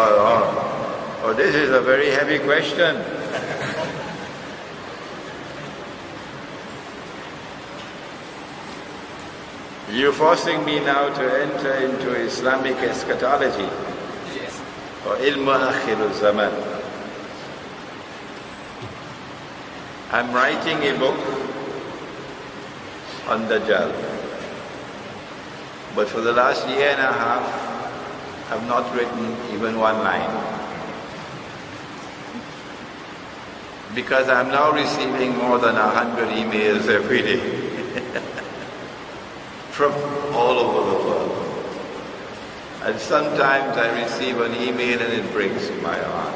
Oh, this is a very heavy question. You're forcing me now to enter into Islamic eschatology. Yes. Or ilmu akhir zaman. I'm writing a book on Dajjal. But for the last year and a half, I've not written even one line. Because I'm now receiving more than 100 emails every day from all over the world. And sometimes I receive an email and it breaks my heart.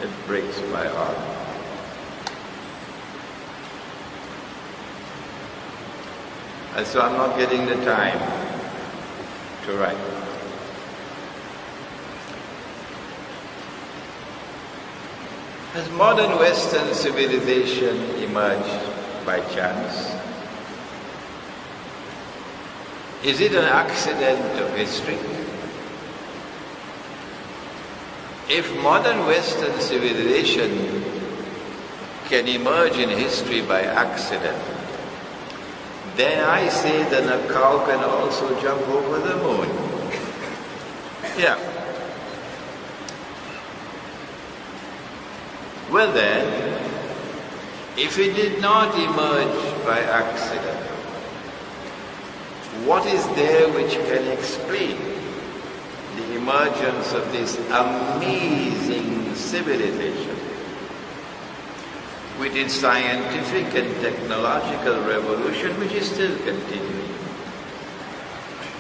It breaks my heart. And so I'm not getting the time to write. Has modern Western civilization emerged by chance? Is it an accident of history? If modern Western civilization can emerge in history by accident, then I say that a cow can also jump over the moon. Yeah. Well then, if it did not emerge by accident, what is there which can explain the emergence of this amazing civilization with its scientific and technological revolution, which is still continuing,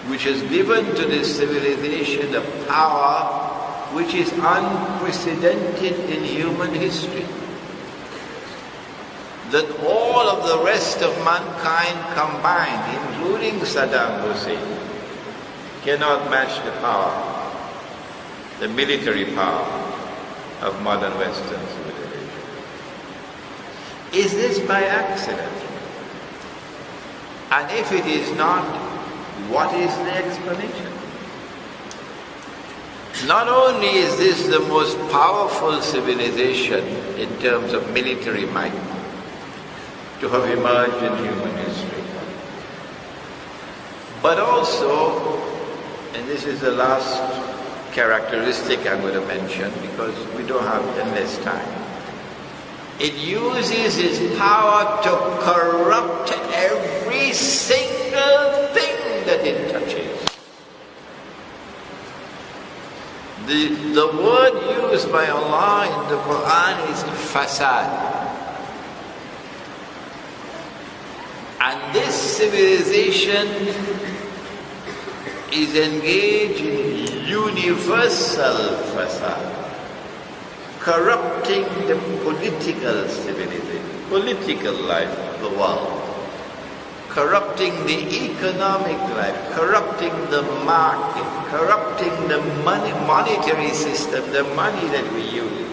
which has given to this civilization a power which is unprecedented in human history, that all of the rest of mankind combined, including Saddam Hussein, cannot match the power, the military power of modern Western civilization. Is this by accident? And if it is not, what is the explanation? Not only is this the most powerful civilization in terms of military might to have emerged in human history, but also, and this is the last characteristic I'm going to mention because we don't have endless time, it uses its power to corrupt every single thing that it touches. The word used by Allah in the Quran is fasad. And this civilization is engaged in universal fasad, corrupting the political civilization, political life of the world, corrupting the economic life, corrupting the market, corrupting the monetary system, the money that we use,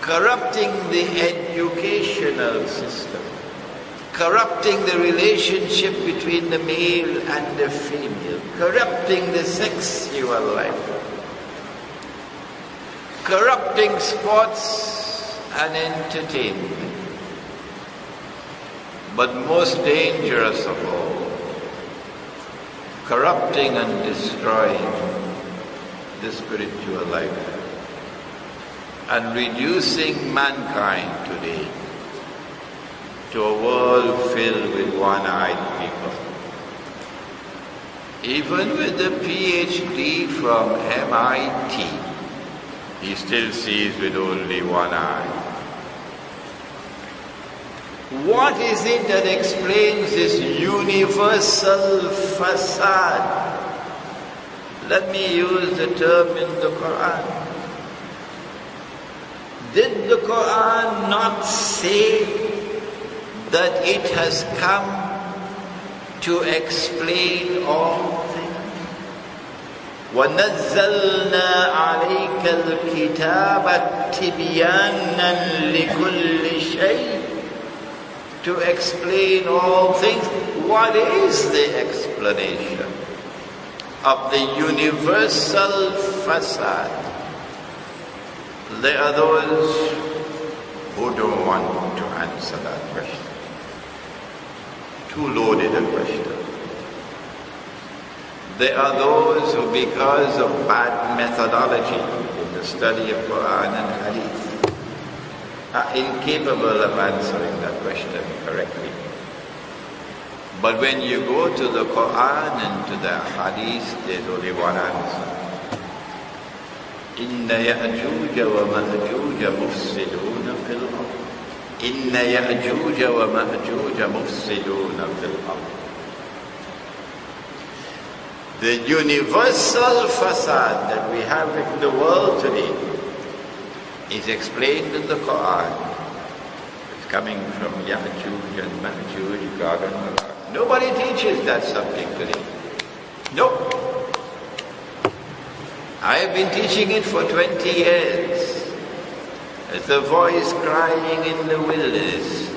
corrupting the educational system, corrupting the relationship between the male and the female, corrupting the sexual life, corrupting sports and entertainment. But most dangerous of all, corrupting and destroying the spiritual life and reducing mankind today to a world filled with one-eyed people. Even with the PhD from MIT, he still sees with only one eye. What is it that explains this universal facade? Let me use the term in the Quran. Did the Quran not say that it has come to explain all things? وَنَزَّلْنَا عَلَيْكَ الْكِتَابَ تِبْيَانًا لِكُلِّ شَيْءٍ, to explain all things. What is the explanation of the universal al-fasad. There are those who don't want to answer that question. Too loaded a question. There are those who, because of bad methodology in the study of Quran and Hadith, are incapable of answering that question correctly. But when you go to the Quran and to the Hadith, there's only one answer. إن يأجوج ومأجوج مفسدون في الأرض. إن يأجوج ومأجوج مفسدون في الأرض. The universal fasad that we have in the world today is explained in the Quran. It's coming from Ya'juj and Ma'juj, Gog and Magog. Nobody teaches that subject today. Nope. I have been teaching it for 20 years. As the voice crying in the wilderness.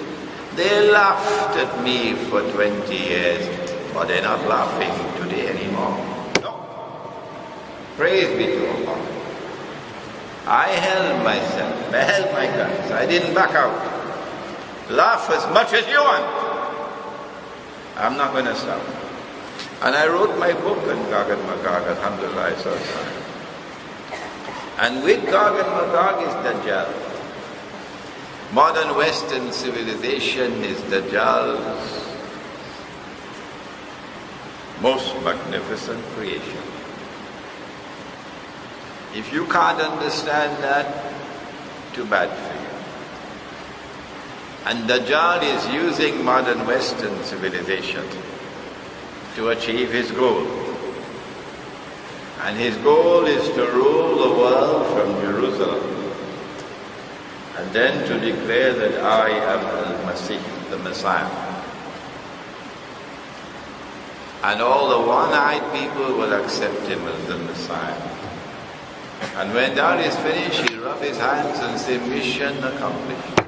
They laughed at me for 20 years, but they're not laughing today anymore. No. Praise be to Allah. I held myself, I held my guns, I didn't back out. Laugh as much as you want. I'm not going to stop. And I wrote my book on Gog and Magog, alhamdulillah, and with Gog and Magog is Dajjal. Modern Western civilization is Dajjal's most magnificent creation. If you can't understand that, too bad for you. And Dajjal is using modern Western civilization to achieve his goal. And his goal is to rule the world from Jerusalem. And then to declare that I am Al-Masih, the Messiah. And all the one-eyed people will accept him as the Messiah. And when that is finished, he'll rub his hands and say, mission accomplished.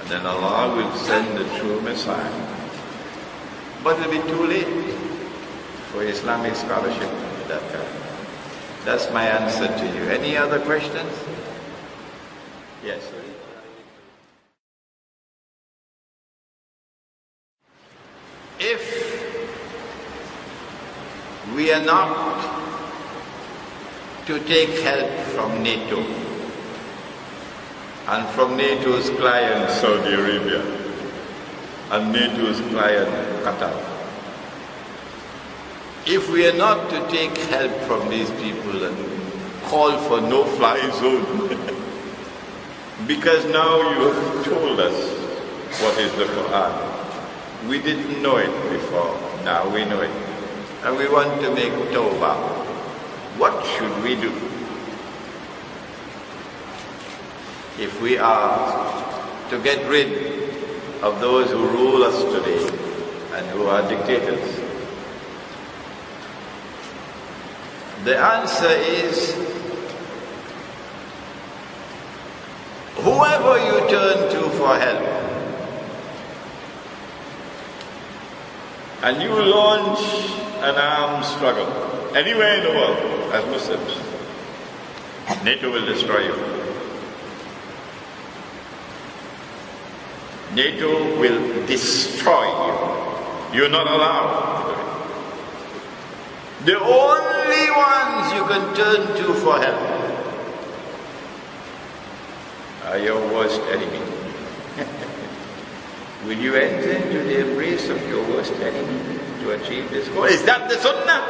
And then Allah will send the true Messiah. But it'll be too late for Islamic scholarship at that time. That's my answer to you. Any other questions? Yes. If we are not to take help from NATO and from NATO's client Saudi Arabia and NATO's client Qatar, if we are not to take help from these people and call for no-fly zone, because now you have told us what is the Quran. We didn't know it before, now we know it. And we want to make tawbah. What should we do? If we are to get rid of those who rule us today and who are dictators? The answer is, whoever you turn to for help, and you launch an armed struggle anywhere in the world as Muslims, NATO will destroy you. NATO will destroy you. You're not allowed to do it. The only ones you can turn to for help are your worst enemy. Will you enter into the embrace of your worst enemy to achieve this goal? Is that the Sunnah?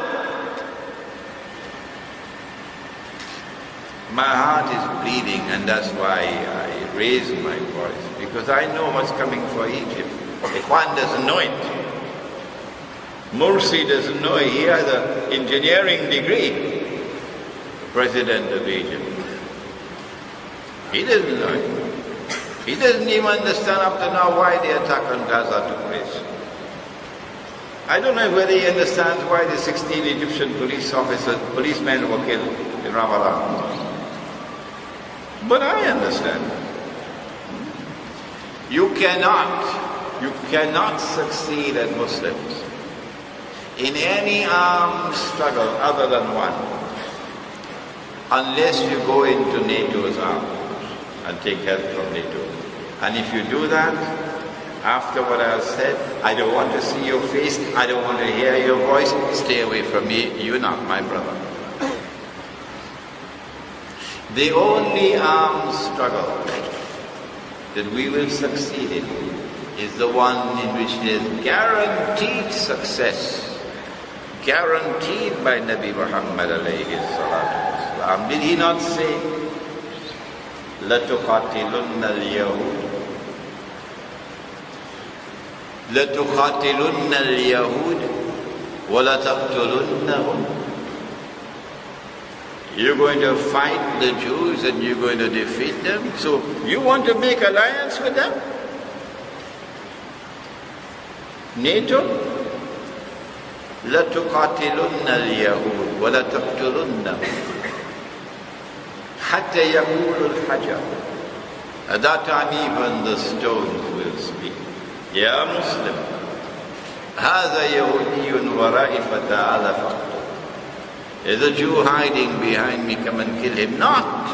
My heart is bleeding, and that's why I raise my voice, because I know what's coming for Egypt. Ikhwan doesn't know it. Morsi doesn't know it. He has an engineering degree, President of Egypt. He doesn't know it. He doesn't even understand up to now why the attack on Gaza took place. I don't know whether he understands why the 16 Egyptian policemen were killed in Ramadan. But I understand. You cannot succeed as Muslims in any armed struggle other than one. unless you go into NATO's arms and take help from NATO. And if you do that, after what I have said, I don't want to see your face, I don't want to hear your voice, stay away from me, you're not my brother. The only armed struggle that we will succeed in is the one in which there is guaranteed success, guaranteed by Nabi Muhammad alayhi salatu wasalam. Did he not say, لَتُقَاتِلُنَّ الْيَهُودَ لَتُقَاتِلُنَّ الْيَهُودَ وَلَتَقْتُلُنَّهُمْ? You're going to fight the Jews and you're going to defeat them. So you want to make alliance with them? NATO? لَتُقَاتِلُنَّ الْيَهُودَ وَلَتَقْتُلُنَّهُمْ حَتَّى يَقُولُ الْحَجَرُ. At that time even the stones will speak. Ya Muslim, هَذَا يَهُودِيٌّ وَرَائِي فَتَعَالَ فَقْتُلْ. There's a Jew hiding behind me, come and kill him. Not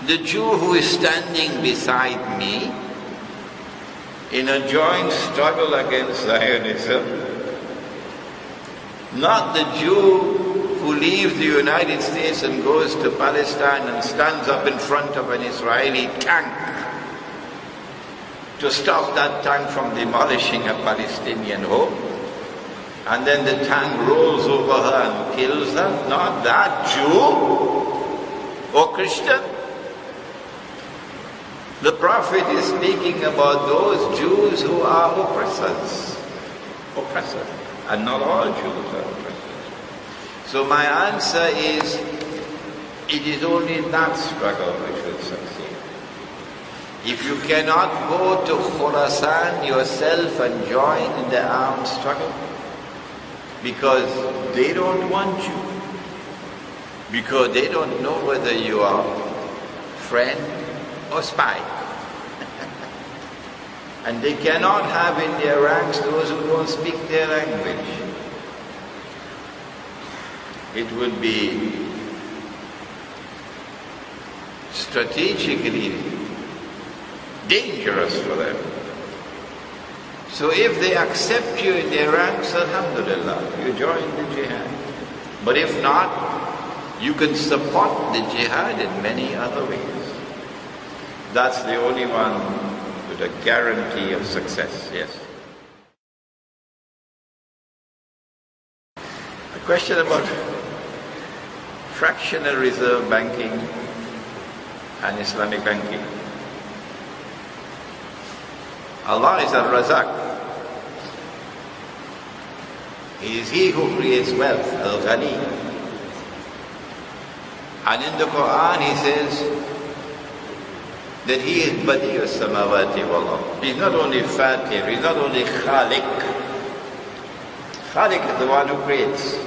the Jew who is standing beside me in a joint struggle against Zionism. Not the Jew who leaves the United States and goes to Palestine and stands up in front of an Israeli tank to stop that tank from demolishing a Palestinian home. And then the tank rolls over her and kills her. Not that Jew or Christian. The Prophet is speaking about those Jews who are oppressors. Oppressors. And not all Jews are oppressors. So my answer is, it is only that struggle which will succeed. If you cannot go to Khorasan yourself and join in the armed struggle, because they don't want you, because they don't know whether you are friend or spy. And they cannot have in their ranks those who don't speak their language. It would be strategically dangerous for them. So if they accept you in their ranks, alhamdulillah, you join the jihad. But if not, you can support the jihad in many other ways. That's the only one with a guarantee of success, yes. A question about fractional reserve banking and Islamic banking. Allah is Al-Razak. He is He who creates wealth, Al-Ghani. And in the Quran He says that He is Badi al-Samawati wal-Ard. He's not only Fatir, He's not only Khaliq. Khaliq is the one who creates.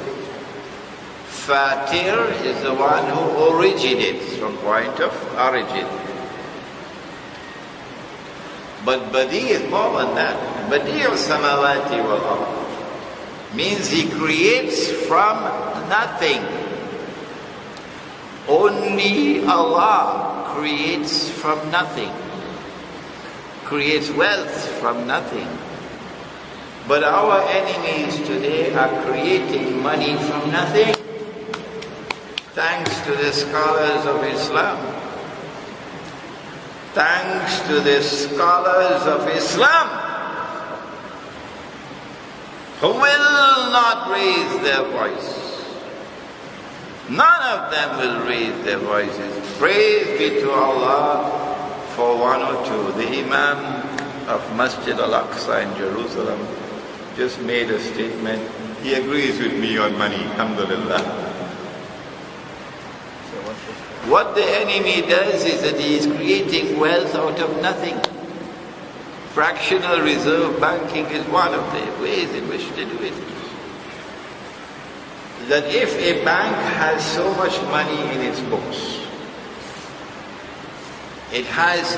Fatir is the one who originates from point of origin. But Badi is more than that. Badi al-Samawati wal-Ard means He creates from nothing. Only Allah creates from nothing. Creates wealth from nothing. But our enemies today are creating money from nothing. Thanks to the scholars of Islam. Thanks to the scholars of Islam, who will not raise their voice. None of them will raise their voices. Praise be to Allah for one or two. The Imam of Masjid Al-Aqsa in Jerusalem just made a statement. He agrees with me on money, alhamdulillah. What the enemy does is that he is creating wealth out of nothing. Fractional reserve banking is one of the ways in which to do it. That if a bank has so much money in its books, it has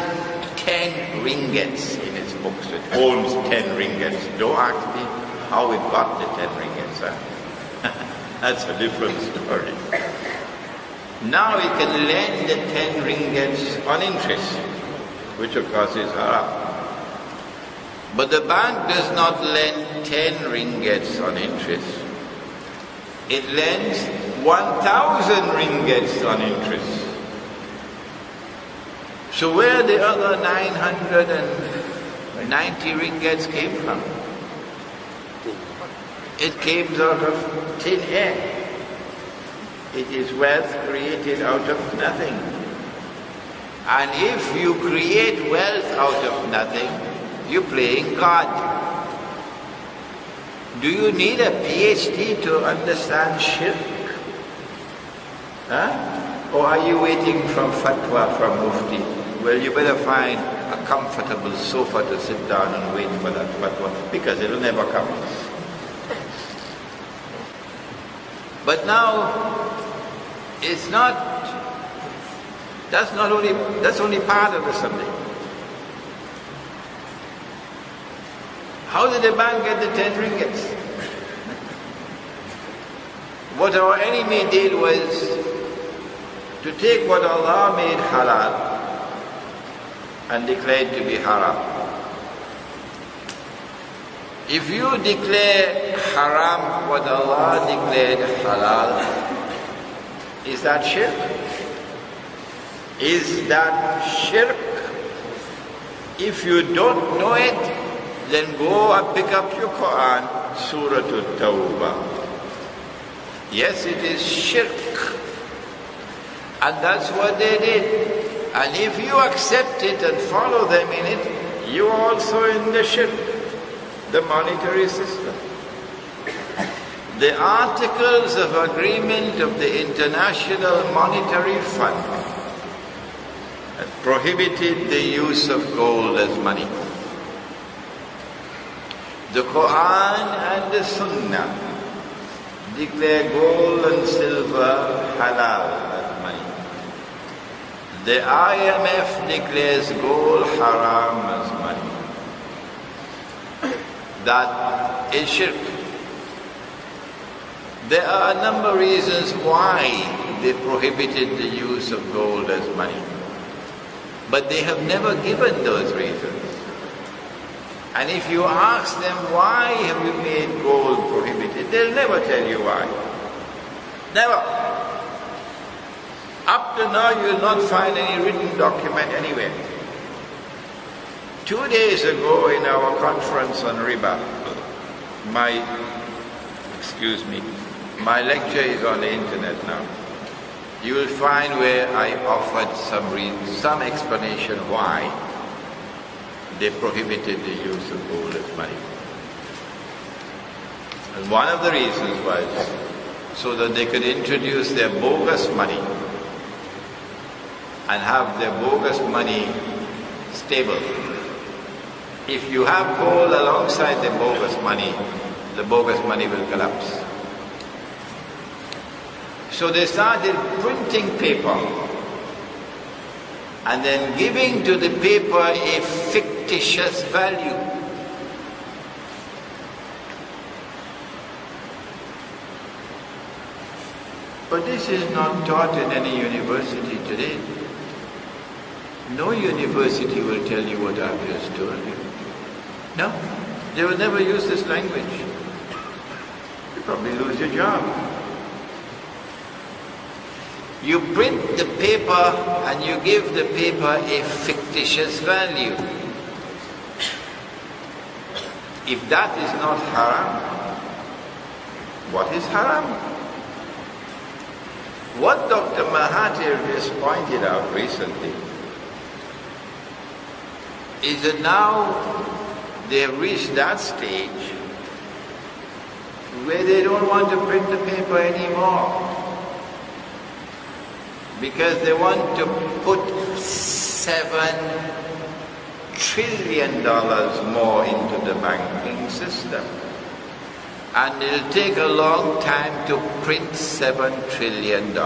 10 ringgits in its books, it owns 10 ringgits. Don't ask me how it got the 10 ringgits. That's a different story. Now he can lend the 10 ringgits on interest, which of course is haram. But the bank does not lend 10 ringgits on interest. It lends 1,000 ringgits on interest. So where the other 990 ringgits came from? It came out of thin air. It is wealth created out of nothing. And if you create wealth out of nothing, you're playing God. Do you need a PhD to understand shirk? Huh? Or are you waiting for fatwa from Mufti? Well, you better find a comfortable sofa to sit down and wait for that fatwa, because it'll never come. But now, it's not, that's only part of the subject. How did the bank get the 10 ringgits? What our enemy did was to take what Allah made halal and declare it to be haram. If you declare haram what Allah declared halal, is that shirk? Is that shirk? If you don't know it, then go and pick up your Quran, Surah At-Tawbah. Yes, it is shirk. And that's what they did. And if you accept it and follow them in it, you are also in the shirk, the monetary system. The Articles of Agreement of the International Monetary Fund had prohibited the use of gold as money. The Quran and the Sunnah declare gold and silver halal as money. The IMF declares gold haram as money. That is shirk. There are a number of reasons why they prohibited the use of gold as money. But they have never given those reasons. And if you ask them, why have you made gold prohibited, they'll never tell you why. Never. Up to now, you'll not find any written document anywhere. 2 days ago in our conference on riba, my lecture is on the internet now. You will find where I offered some explanation why they prohibited the use of gold as money. And one of the reasons was so that they could introduce their bogus money and have their bogus money stable. If you have gold alongside the bogus money will collapse. So they started printing paper and then giving to the paper a fictitious value. But this is not taught in any university today. No university will tell you what I've just told you. No, they will never use this language. You probably lose your job. You print the paper and you give the paper a fictitious value. If that is not haram, what is haram? What Dr. Mahathir just pointed out recently is that now they have reached that stage where they don't want to print the paper anymore, because they want to put $7 trillion more into the banking system. And it'll take a long time to print $7 trillion.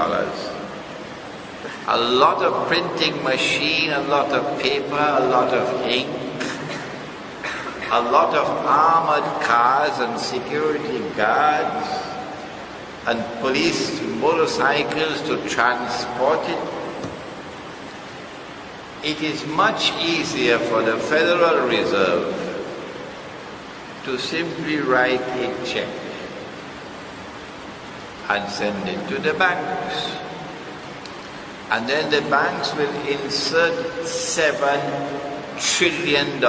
A lot of printing machine, a lot of paper, a lot of ink, a lot of armored cars and security guards, and police motorcycles to transport it. It is much easier for the Federal Reserve to simply write a check and send it to the banks. And then the banks will insert $7 trillion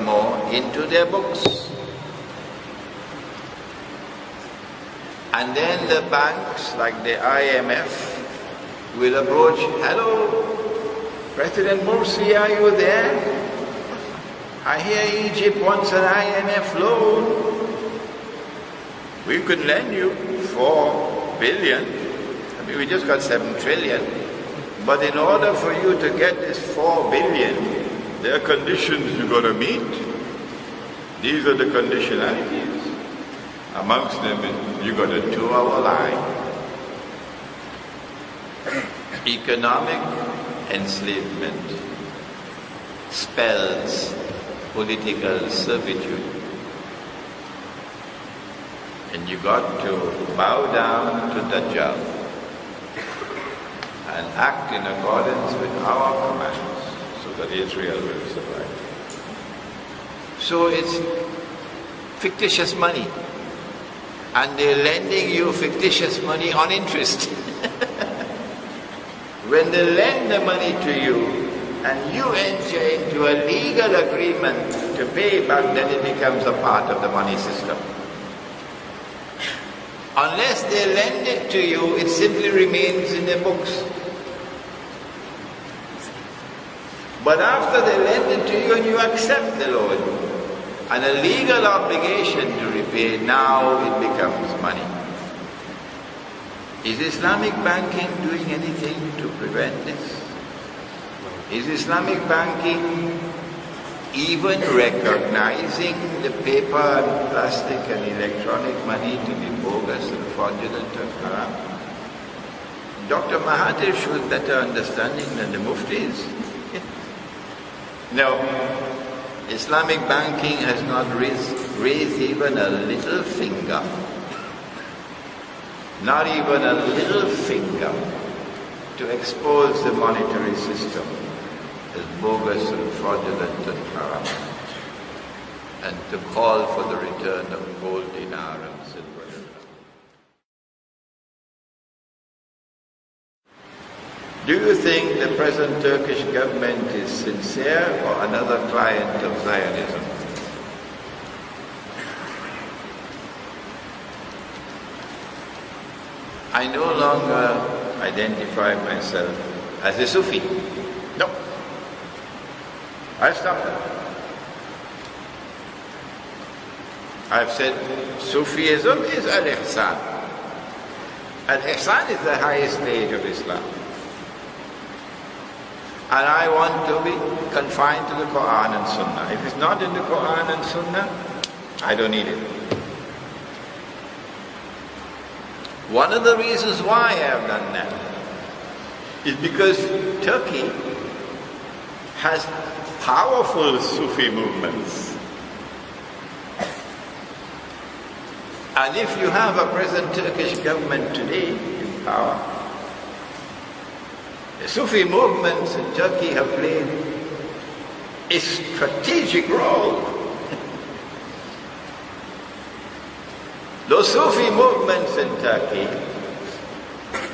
more into their books. And then the banks, like the IMF, will approach, hello, President Morsi, are you there? I hear Egypt wants an IMF loan. We could lend you $4 billion. I mean, we just got 7 trillion. But in order for you to get this 4 billion, there are conditions you've got to meet. These are the conditionalities. Amongst them, you've got a 2-hour line. Economic enslavement spells political servitude. And you got to bow down to the Dajjal and act in accordance with our commands so that Israel will survive. So it's fictitious money. And they're lending you fictitious money on interest. When they lend the money to you and you enter into a legal agreement to pay back, then it becomes a part of the money system. Unless they lend it to you, it simply remains in the books. But after they lend it to you and you accept the loan, and a legal obligation to repay, now it becomes money. Is Islamic banking doing anything to prevent this? Is Islamic banking even recognizing the paper and plastic and electronic money to be bogus and fraudulent and haram? Dr. Mahathir shows better understanding than the muftis. No, Islamic banking has not raised even a little finger. Not even a little finger to expose the monetary system as bogus and fraudulent and haram, and to call for the return of gold dinar and silver dinar. Do you think the present Turkish government is sincere or another client of Zionism? I no longer identify myself as a Sufi. No. I stopped that. I've said Sufism is al-Ihsan. Al-Ihsan is the highest stage of Islam. And I want to be confined to the Quran and Sunnah. If it's not in the Quran and Sunnah, I don't need it. One of the reasons why I have done that is because Turkey has powerful Sufi movements. And if you have a present Turkish government today in power, the Sufi movements in Turkey have played a strategic role. Those Sufi movements in Turkey,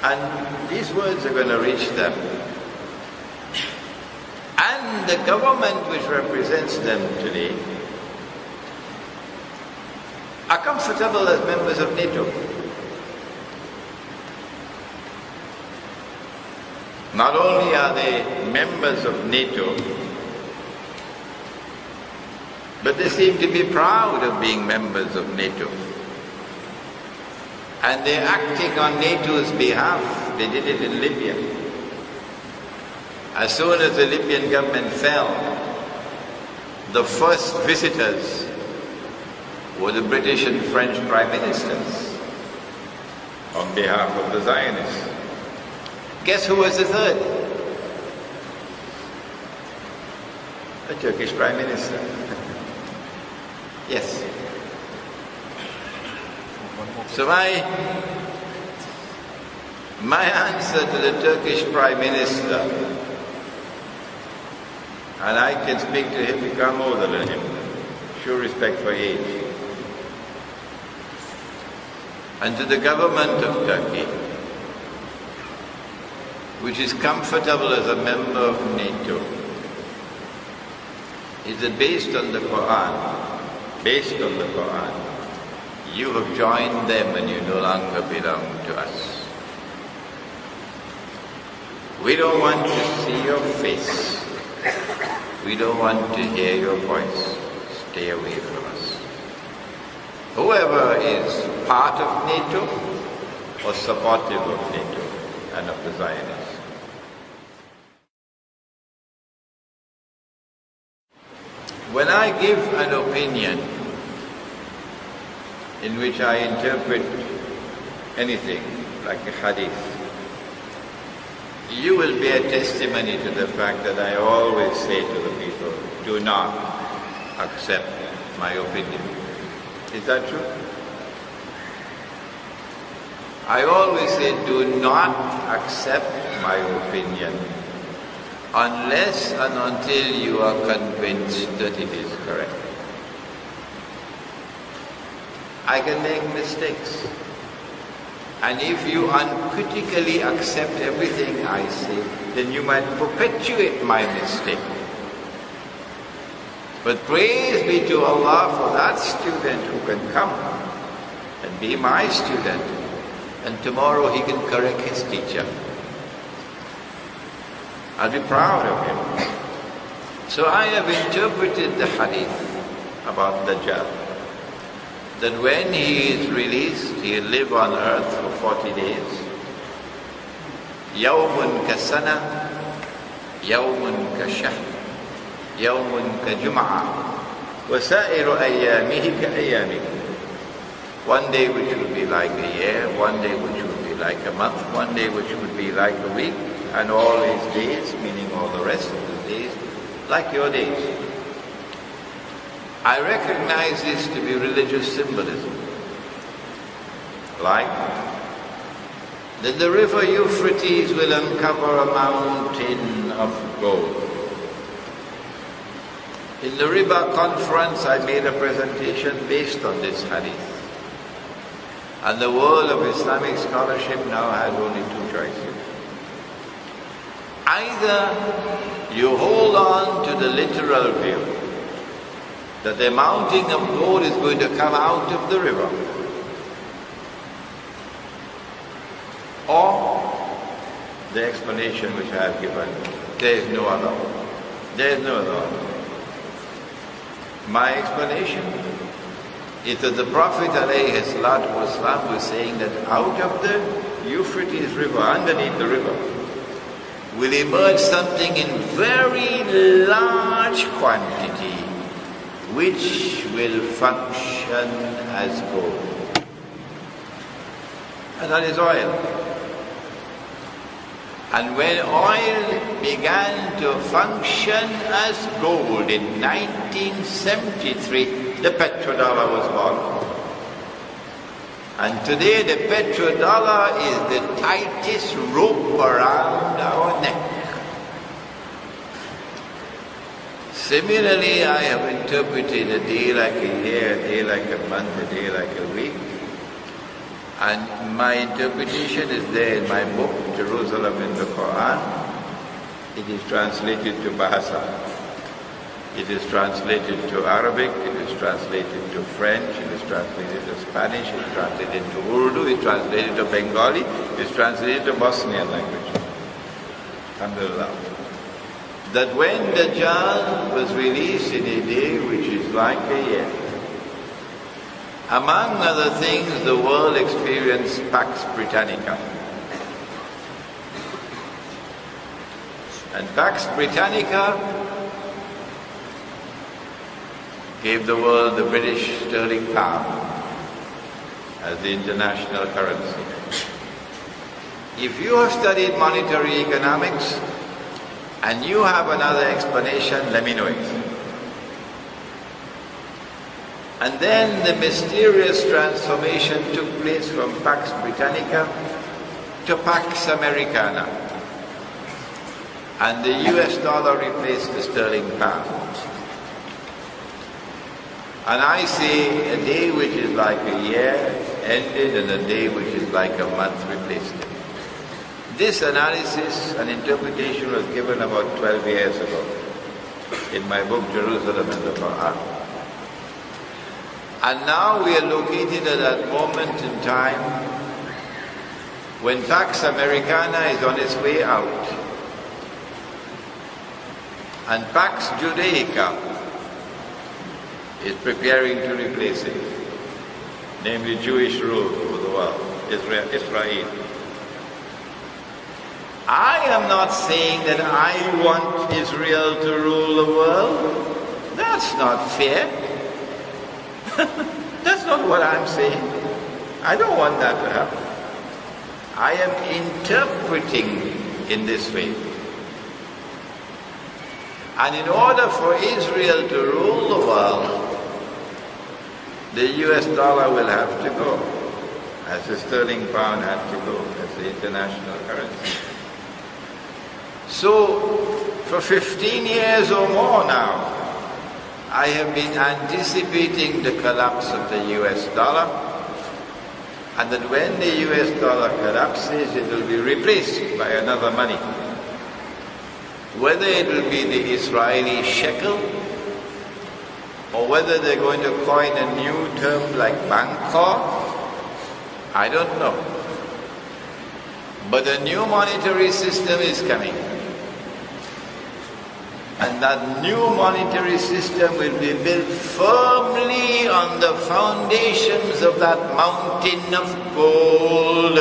and these words are going to reach them, and the government which represents them today, are comfortable as members of NATO. Not only are they members of NATO, but they seem to be proud of being members of NATO. And they're acting on NATO's behalf. They did it in Libya. As soon as the Libyan government fell, the first visitors were the British and French prime ministers on behalf of the Zionists. Guess who was the third? The Turkish prime minister. Yes. So my My answer to the Turkish Prime Minister, and I can speak to him because I'm older than him, show respect for age, and to the government of Turkey, which is comfortable as a member of NATO, is that based on the Quran, you have joined them and you no longer belong to us. We don't want to see your face. We don't want to hear your voice. Stay away from us. Whoever is part of NATO or supportive of NATO and of the Zionists. When I give an opinion in which I interpret anything like a hadith, you will bear testimony to the fact that I always say to the people, do not accept my opinion. Is that true? I always say, do not accept my opinion unless and until you are convinced that it is correct. I can make mistakes. And if you uncritically accept everything I say, then you might perpetuate my mistake. But praise be to Allah for that student who can come and be my student, and tomorrow he can correct his teacher. I'll be proud of him. So I have interpreted the hadith about Dajjal, that when he is released, he'll live on earth for 40 days. يَوْمٌ كَسَنَةٍ يَوْمٌ كَشَهْرٍ يَوْمٌ كَجُمْعَةٍ وَسَائِرُ أَيَّامِهِ كَأَيَّامِكُمْ. One day which will be like a year, one day which will be like a month, one day which will be like a week, and all his days, meaning all the rest of the days, like your days. I recognize this to be religious symbolism. Like that the river Euphrates will uncover a mountain of gold. In the Riba conference, I made a presentation based on this hadith. And the world of Islamic scholarship now has only two choices. Either you hold on to the literal view that the mountain of gold is going to come out of the river, or the explanation which I have given, there is no other. There is no other. My explanation is that the Prophet ﷺ was saying that out of the Euphrates river, underneath the river, will emerge something in very large quantity which will function as gold. And that is oil. And when oil began to function as gold in 1973, the petrodollar was born. And today the petrodollar is the tightest rope around our neck. Similarly, I have interpreted a day like a year, a day like a month, a day like a week. And my interpretation is there in my book, Jerusalem in the Quran. It is translated to Bahasa. It is translated to Arabic, it is translated to French, it is translated to Spanish, it is translated to Urdu, it is translated to Bengali, it is translated to Bosnian language. Alhamdulillah. That when Dajjal was released in a day which is like a year, among other things, the world experienced Pax Britannica. And Pax Britannica gave the world the British sterling pound as the international currency. If you have studied monetary economics and you have another explanation, let me know it. And then the mysterious transformation took place from Pax Britannica to to Pax Americana, and the US dollar replaced the sterling pound. And I say a day which is like a year ended and a day which is like a month replaced it. This analysis and interpretation was given about 12 years ago in my book Jerusalem and the Quran. And now we are located at that moment in time when Pax Americana is on its way out and Pax Judaica is preparing to replace it, namely Jewish rule over the world, Israel. I am not saying that I want Israel to rule the world. That's not fair. That's not what I'm saying. I don't want that to happen. I am interpreting in this way. And in order for Israel to rule the world, the US dollar will have to go, as the sterling pound had to go, as the international currency. So, for 15 years or more now, I have been anticipating the collapse of the US dollar, and that when the US dollar collapses, it will be replaced by another money. Whether it will be the Israeli shekel, or whether they're going to coin a new term like Bangkok, I don't know. But a new monetary system is coming. And that new monetary system will be built firmly on the foundations of that mountain of gold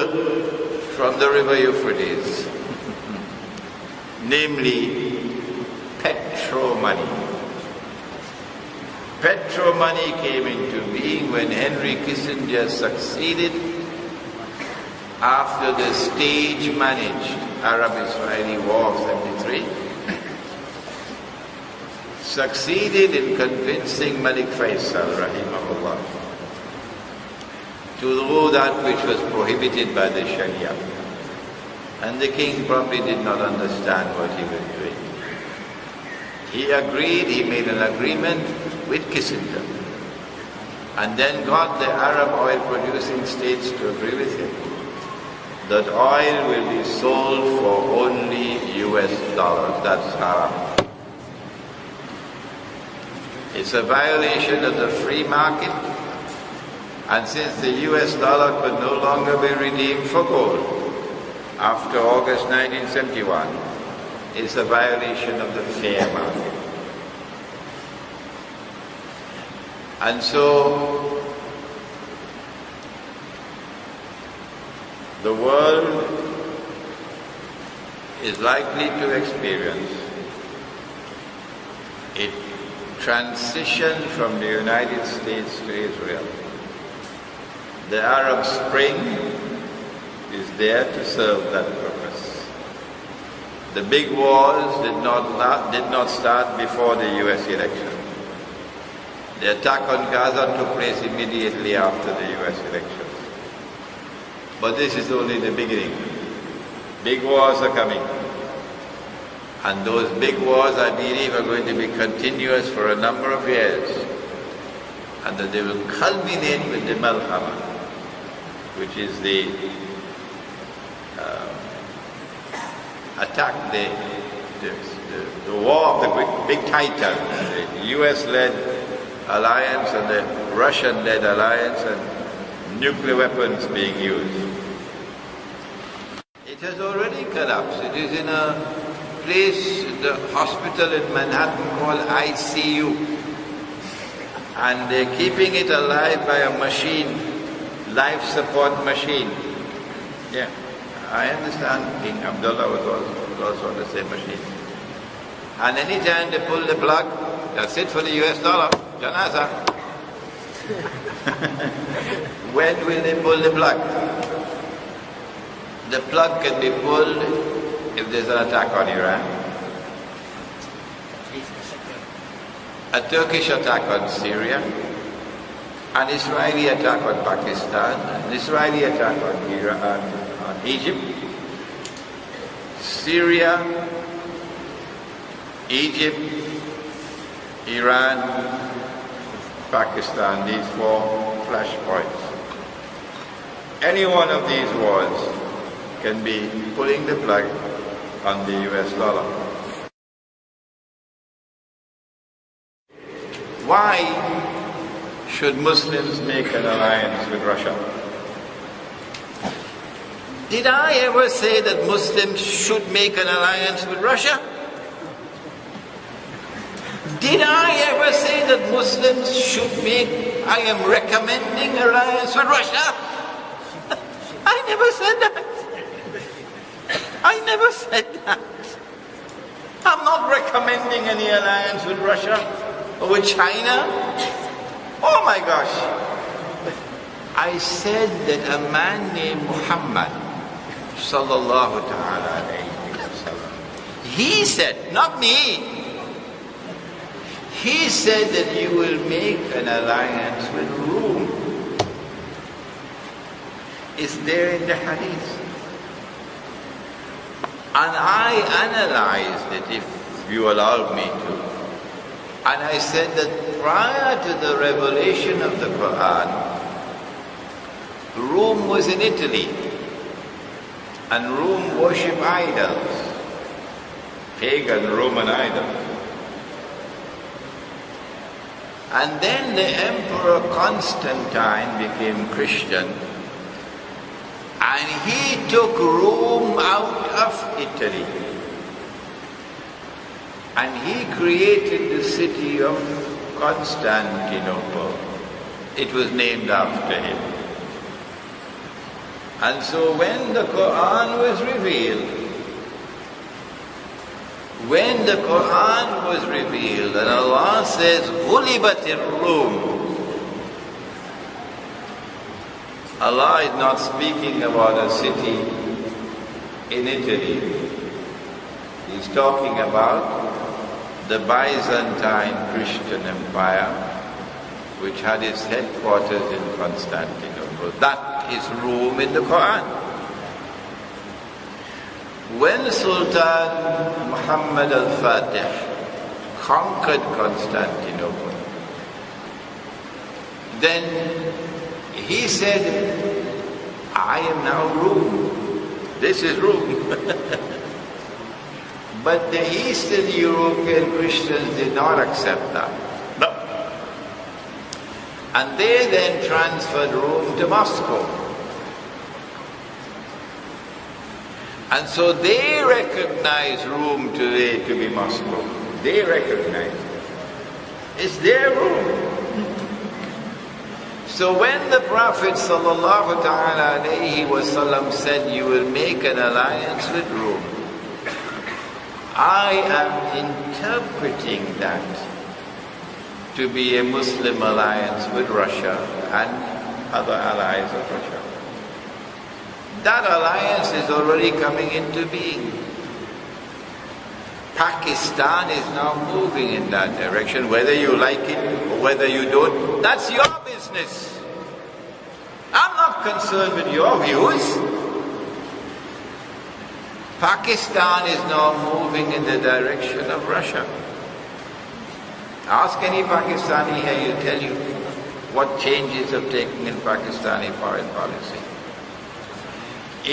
from the river Euphrates. Namely, petro money. Petro money came into being when Henry Kissinger succeeded after the stage-managed Arab-Israeli War of 73, succeeded in convincing Malik Faisal, rahimahullah, to do that which was prohibited by the Sharia. And the king probably did not understand what he was doing. He agreed, he made an agreement with Kissinger, and then got the Arab oil-producing states to agree with him that oil will be sold for only US dollars. That's haram. It's a violation of the free market, and since the US dollar could no longer be redeemed for gold after August 1971, it's a violation of the fair market. And so, the world is likely to experience a transition from the United States to Israel. The Arab Spring is there to serve that purpose. The big wars did not start before the US election. The attack on Gaza took place immediately after the US elections. But this is only the beginning. Big wars are coming. And those big wars, I believe, are going to be continuous for a number of years. And that they will culminate with the Malhama, which is the attack, the war of the big titan, the US-led alliance and the Russian-led alliance, and nuclear weapons being used. It has already collapsed. It is in a place, the hospital in Manhattan called ICU, and they're keeping it alive by a machine, life support machine. Yeah, I understand King Abdullah was also on the same machine. And anytime they pull the plug, that's it for the US dollar. Janaza. When will they pull the plug? The plug can be pulled if there's an attack on Iran, a Turkish attack on Syria, an Israeli attack on Pakistan, an Israeli attack on Iran, on Egypt, Syria, Egypt, Iran, Pakistan, these 4 flashpoints. Any one of these wars can be pulling the plug on the US dollar. Why should Muslims make an alliance with Russia? Did I ever say that Muslims should make an alliance with Russia? Did I ever say that Muslims should I am recommending alliance with Russia? I never said that. I never said that. I'm not recommending any alliance with Russia or with China. Oh my gosh. I said that a man named Muhammad sallallahu ta'ala alayhi wa sallam, he said, not me, he said that you will make an alliance with Rome. It's there in the hadith. And I analyzed it, if you allow me to. And I said that prior to the revelation of the Quran, Rome was in Italy. And Rome worshipped idols, pagan Roman idols. And then the Emperor Constantine became Christian, and he took Rome out of Italy. And he created the city of Constantinople. It was named after him. And so when the Quran was revealed, and Allah says, غُلِبَتِ الرُّومُ, Allah is not speaking about a city in Italy. He's talking about the Byzantine Christian Empire, which had its headquarters in Constantinople. That is Rome in the Quran. When Sultan Muhammad al-Fatih conquered Constantinople, then he said, I am now Rome. This is Rome. But the Eastern European Christians did not accept that. No. And they then transferred Rome to Moscow. And so they recognize Rome today to be Moscow. They recognize it. It's their Rome. So when the Prophet sallallahu ta'ala alayhi wa sallam said, you will make an alliance with Rome, I am interpreting that to be a Muslim alliance with Russia and other allies of Russia. That alliance is already coming into being. Pakistan is now moving in that direction, whether you like it or whether you don't. That's your business. I'm not concerned with your views. Pakistan is now moving in the direction of Russia. Ask any Pakistani here, he'll tell you what changes have taken in Pakistani foreign policy.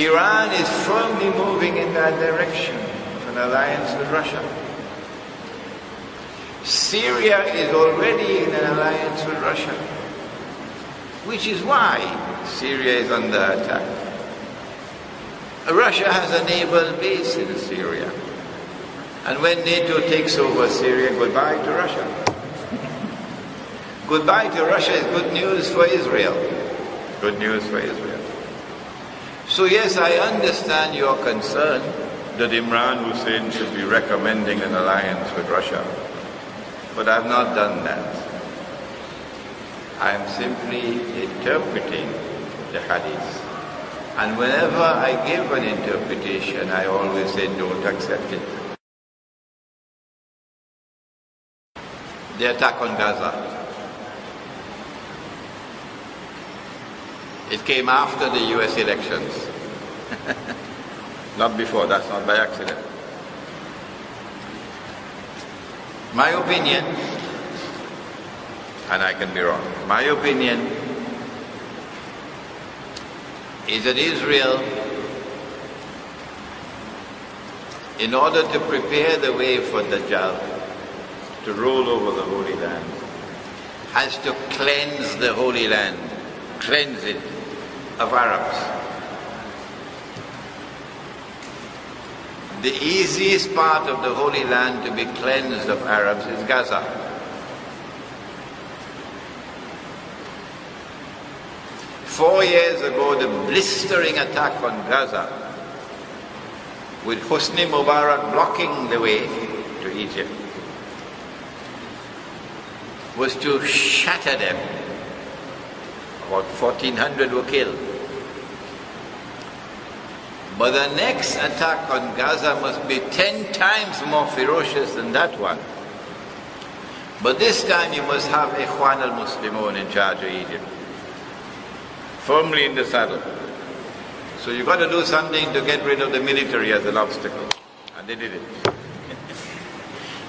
Iran is firmly moving in that direction of an alliance with Russia. Syria is already in an alliance with Russia, which is why Syria is under attack. Russia has a naval base in Syria. And when NATO takes over Syria, goodbye to Russia. Goodbye to Russia is good news for Israel. Good news for Israel. So yes, I understand your concern that Imran Hussein should be recommending an alliance with Russia. But I've not done that. I'm simply interpreting the hadith. And whenever I give an interpretation, I always say, don't accept it. The attack on Gaza. It came after the US elections. Not before, that's not by accident. My opinion, and I can be wrong, my opinion is that Israel, in order to prepare the way for Dajjal to rule over the Holy Land, has to cleanse the Holy Land, cleanse it of Arabs. The easiest part of the Holy Land to be cleansed of Arabs is Gaza. Four years ago, the blistering attack on Gaza, with Hosni Mubarak blocking the way to Egypt, was to shatter them. About 1,400 were killed. But the next attack on Gaza must be 10 times more ferocious than that one. But this time you must have Ikhwan al-Muslimun in charge of Egypt, firmly in the saddle. So you've got to do something to get rid of the military as an obstacle. And they did it.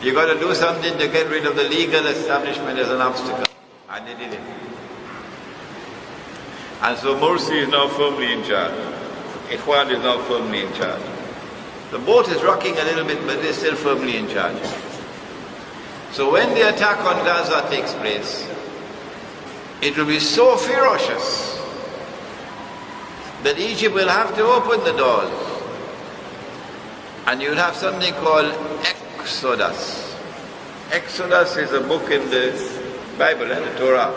You've got to do something to get rid of the legal establishment as an obstacle. And they did it. And so Morsi is now firmly in charge. Ikhwan is now firmly in charge. The boat is rocking a little bit, but they're still firmly in charge. So when the attack on Gaza takes place, it will be so ferocious that Egypt will have to open the doors. And you'll have something called Exodus. Exodus is a book in the Bible and the Torah.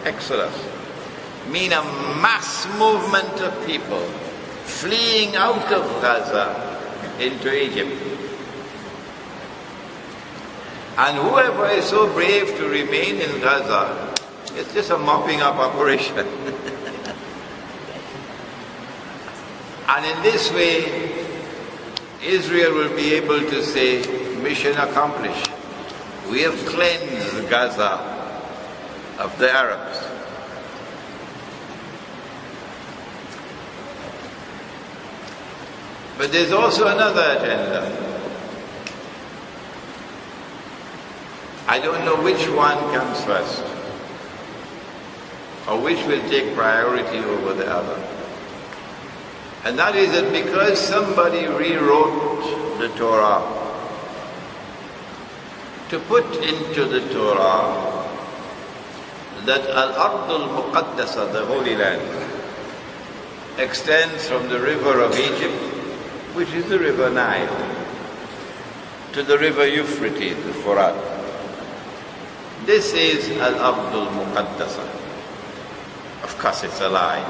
Exodus. Mean a mass movement of people fleeing out of Gaza into Egypt. And whoever is so brave to remain in Gaza, it's just a mopping up operation. And in this way, Israel will be able to say, mission accomplished. We have cleansed Gaza of the Arabs. But there's also another agenda. I don't know which one comes first, or which will take priority over the other. And that is that because somebody rewrote the Torah, to put into the Torah that Al-Ard al-Muqaddasa, the Holy Land, extends from the river of Egypt, which is the river Nile, to the river Euphrates, the Furat. This is Al-Ard al-Muqaddasa. Of course it's a lie.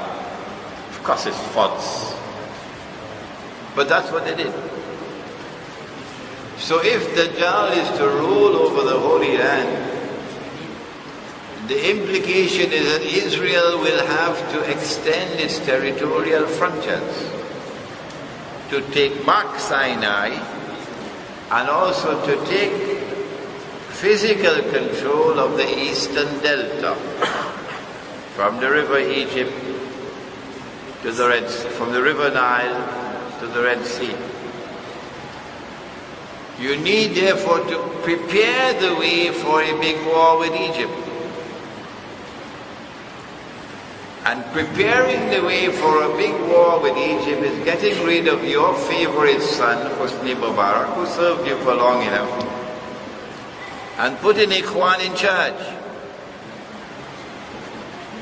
Of course it's false. But that's what they did. So if Dajjal is to rule over the Holy Land, the implication is that Israel will have to extend its territorial frontiers to take back Sinai and also to take physical control of the eastern delta from the river Egypt to the Red Sea, from the river Nile to the Red Sea. You need therefore to prepare the way for a big war with Egypt. And preparing the way for a big war with Egypt is getting rid of your favorite son, Hosni Mubarak, who served you for long enough, and putting Ikhwan in charge.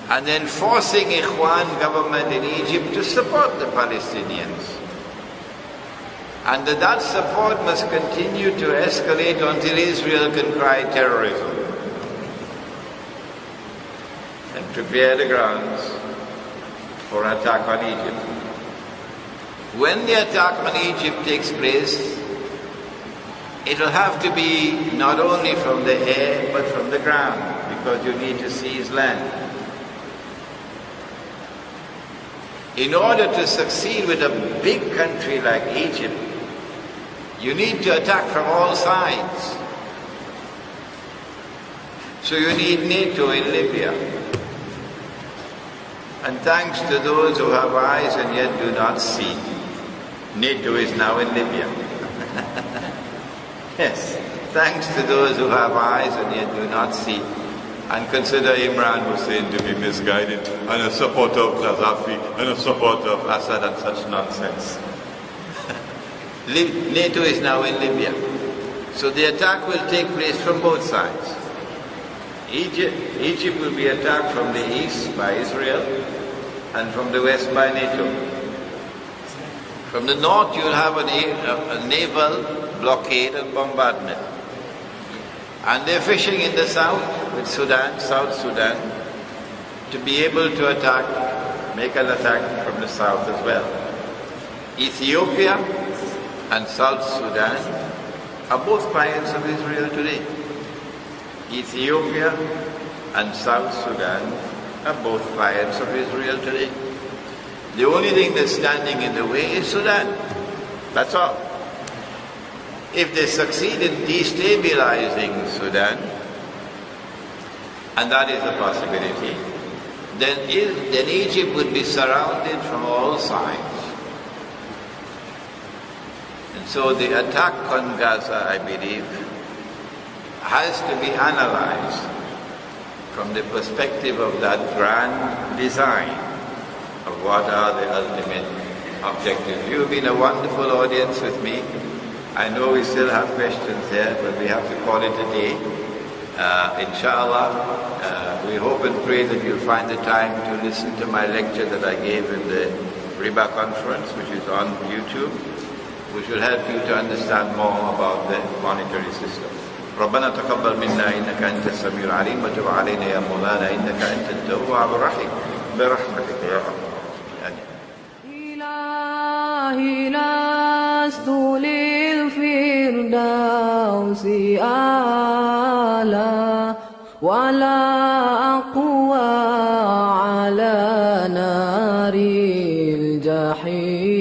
And then forcing Ikhwan government in Egypt to support the Palestinians. And that support must continue to escalate until Israel can cry terrorism. And prepare the grounds for an attack on Egypt. When the attack on Egypt takes place, it will have to be not only from the air, but from the ground, because you need to seize land. In order to succeed with a big country like Egypt, you need to attack from all sides. So you need NATO in Libya. And thanks to those who have eyes and yet do not see, NATO is now in Libya. Yes, thanks to those who have eyes and yet do not see, and consider Imran Hussein to be misguided, and a supporter of Gaddafi, and a supporter of Assad, and such nonsense. NATO is now in Libya. So the attack will take place from both sides. Egypt will be attacked from the east by Israel, and from the west by NATO. From the north you will have a naval blockade and bombardment. And they're fishing in the south with Sudan, South Sudan, to be able to attack, make an attack from the south as well. Ethiopia and South Sudan are both clients of Israel today. Ethiopia and South Sudan are both clients of Israel today. The only thing that's standing in the way is Sudan. That's all. If they succeed in destabilizing Sudan, and that is a possibility, then Egypt would be surrounded from all sides. And so the attack on Gaza, I believe, has to be analyzed from the perspective of that grand design of what are the ultimate objectives. You've been a wonderful audience with me. I know we still have questions there, but we have to call it a day. Inshallah, we hope and pray that you'll find the time to listen to my lecture that I gave in the Riba conference, which is on YouTube, which will help you to understand more about the monetary system. ربنا تقبل منا إنك أنت السميع العليم وتب علينا يا مولانا إنك أنت التواب الرحيم برحمتك يا أرحم إلهي لست للفردوس أعلى ولا أقوى على نار الجحيم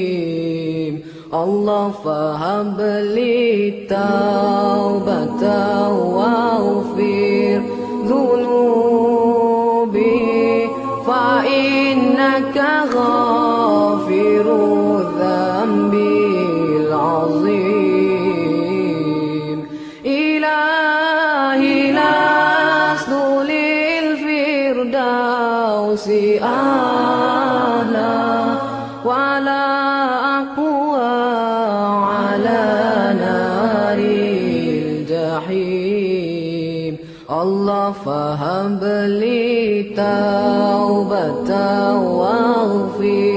الله فهب لي التوبة واغفر ذنوبي فإنك غافر الذنب العظيم إلهي لست للفردوس أعلى ولا أقوى على نار الجحيم الله فهب لي توبة واغفر